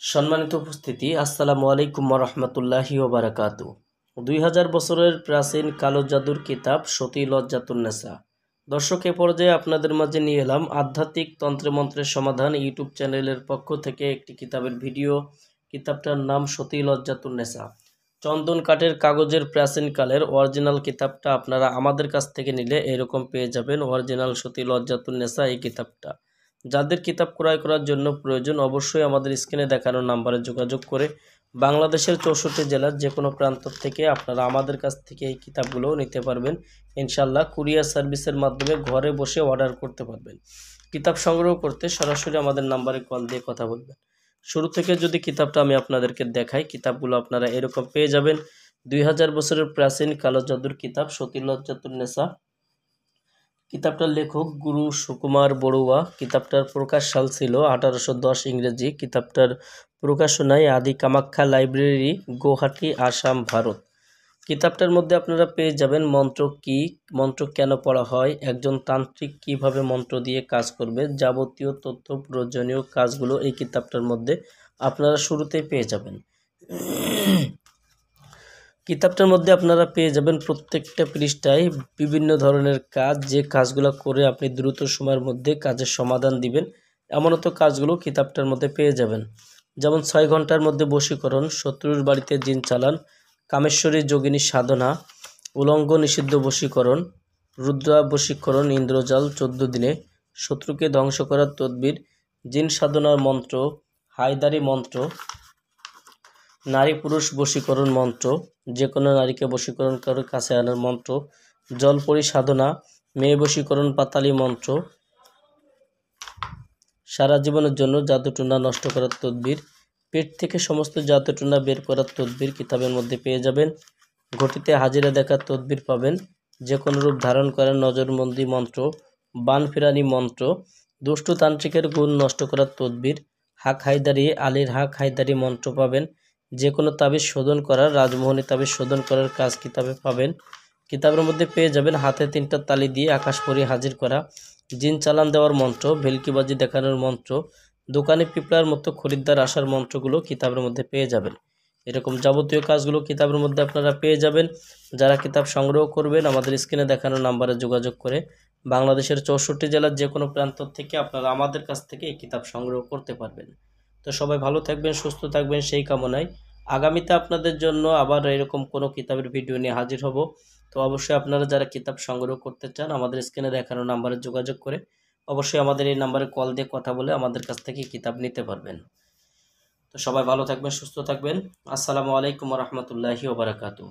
সম্মানিত উপস্থিতি, আসসালামু আলাইকুম রহমতুল্লাহি ওয়া বারাকাতু। 2000 বছরের প্রাচীন কালো জাদুর কিতাব সতী লজ্জাতুন্নেসা। দর্শক, এ পর্যায়ে আপনাদের মাঝে নিয়ে এলাম আধ্যাত্মিক তন্ত্রে মন্ত্রের সমাধান ইউটিউব চ্যানেলের পক্ষ থেকে একটি কিতাবের ভিডিও। কিতাবটার নাম সতী লজ্জাতুন্নেসা। চন্দন কাঠের কাগজের প্রাচীনকালের অরিজিনাল কিতাবটা আপনারা আমাদের কাছ থেকে নিলে এরকম পেয়ে যাবেন অরিজিনাল সতী লজ্জাতুন্নেসা এই কিতাবটা। যাদের কিতাব ক্রয় করার জন্য প্রয়োজন অবশ্যই আমাদের স্ক্রিনে দেখানো নাম্বারে যোগাযোগ করে বাংলাদেশের 64 জেলার যে কোনো প্রান্ত থেকে আপনারা আমাদের কাছ থেকে এই কিতাবগুলোও নিতে পারবেন। ইনশাল্লাহ কুরিয়ার সার্ভিসের মাধ্যমে ঘরে বসে অর্ডার করতে পারবেন। কিতাব সংগ্রহ করতে সরাসরি আমাদের নাম্বারে কল দিয়ে কথা বলবেন। শুরু থেকে যদি কিতাবটা আমি আপনাদেরকে দেখাই, কিতাবগুলো আপনারা এরকম পেয়ে যাবেন। 2000 বছরের প্রাচীন কালো জাদুর কিতাব সতী লজ্জাতুন্নেসা। কিতাবটার লেখক গুরু সুকুমার বড়ুয়া। কিতাবটার প্রকাশ সাল ছিল 1810 ইংরেজি। কিতাবটার প্রকাশনায় আদি কামাখ্যা লাইব্রেরি, গুয়াহাটি, আসাম, ভারত। কিতাবটার মধ্যে আপনারা পেয়ে যাবেন মন্ত্র কি, মন্ত্র কেন পড়া হয়, একজন তান্ত্রিক কিভাবে মন্ত্র দিয়ে কাজ করবে, যাবতীয় তথ্য প্রয়োজনীয় কাজগুলো এই কিতাবটার মধ্যে আপনারা শুরুতেই পেয়ে যাবেন। কিতাবটার মধ্যে আপনারা পেয়ে যাবেন প্রত্যেকটা পৃষ্ঠায় বিভিন্ন ধরনের কাজ, যে কাজগুলো করে আপনি দ্রুত সময়ের মধ্যে কাজের সমাধান দিবেন এমনত কাজগুলো কিতাবটার মধ্যে পেয়ে যাবেন। যেমন 6 ঘন্টার মধ্যে বশীকরণ, শত্রুর বাড়িতে জিন চালান, কামেশ্বরী যোগিনী সাধনা, উলঙ্গ নিষিদ্ধ বশীকরণ, রুদ্রা বশীকরণ, ইন্দ্রজাল 14 দিনে, শত্রুকে ধ্বংস করার তদবির, জিন সাধনার মন্ত্র, হায়দারি মন্ত্র, নারী পুরুষ বশীকরণ মন্ত্র, যে কোনো নারীকে বশীকরণ করে কাছে আনার মন্ত্র, জলপরি সাধনা, মেয়ে বশীকরণ পাতালি মন্ত্র, সারা জীবনের জন্য জাদুটুনা নষ্ট করার তদবির, পেট থেকে সমস্ত জাদুটুনা বের করার তদবির কিতাবের মধ্যে পেয়ে যাবেন। ঘটিতে হাজিরা দেখার তদবির পাবেন। যে কোনো রূপ ধারণ করার নজরবন্দি মন্ত্র, বান ফেরানি মন্ত্র, দুষ্ট তান্ত্রিকের গুণ নষ্ট করার তদবির, হাক হায়দারি, আলীর হাক হায়দারি মন্ত্র পাবেন। যে কোনো তাবিজ শোধন করার, রাজমোহনী তাবিজ শোধন করার কাজ কিতাবে পাবেন। কিতাবের মধ্যে পেয়ে যাবেন হাতে 3টা তালি দিয়ে আকাশ পরি হাজির করা, জিন চালান দেওয়ার মন্ত্র, ভেলকিবাজি দেখানোর মন্ত্র, দোকানে পিঁপড়ার মতো খরিদ্দার আসার মন্ত্রগুলো কিতাবের মধ্যে পেয়ে যাবেন। এরকম যাবতীয় কাজগুলো কিতাবের মধ্যে আপনারা পেয়ে যাবেন। যারা কিতাব সংগ্রহ করবেন আমাদের স্ক্রিনে দেখানো নাম্বারে যোগাযোগ করে বাংলাদেশের 64 জেলার যে কোনো প্রান্ত থেকে আপনারা আমাদের কাছ থেকে এই কিতাব সংগ্রহ করতে পারবেন। তো সবাই ভালো থাকবেন, সুস্থ থাকবেন সেই কামনায় আগামীতে আপনাদের জন্য আবার এরকম কোনো কিতাবের ভিডিও নিয়ে হাজির হব। তো অবশ্যই আপনারা যারা কিতাব সংগ্রহ করতে চান আমাদের স্ক্রিনে দেখানো নাম্বারে যোগাযোগ করে অবশ্যই আমাদের এই নাম্বারে কল দিয়ে কথা বলে আমাদের কাছ থেকে কিতাব নিতে পারবেন। তো সবাই ভালো থাকবেন, সুস্থ থাকবেন। আসসালামু আলাইকুম রহমতুল্লাহি ওয়া বারাকাতুহু।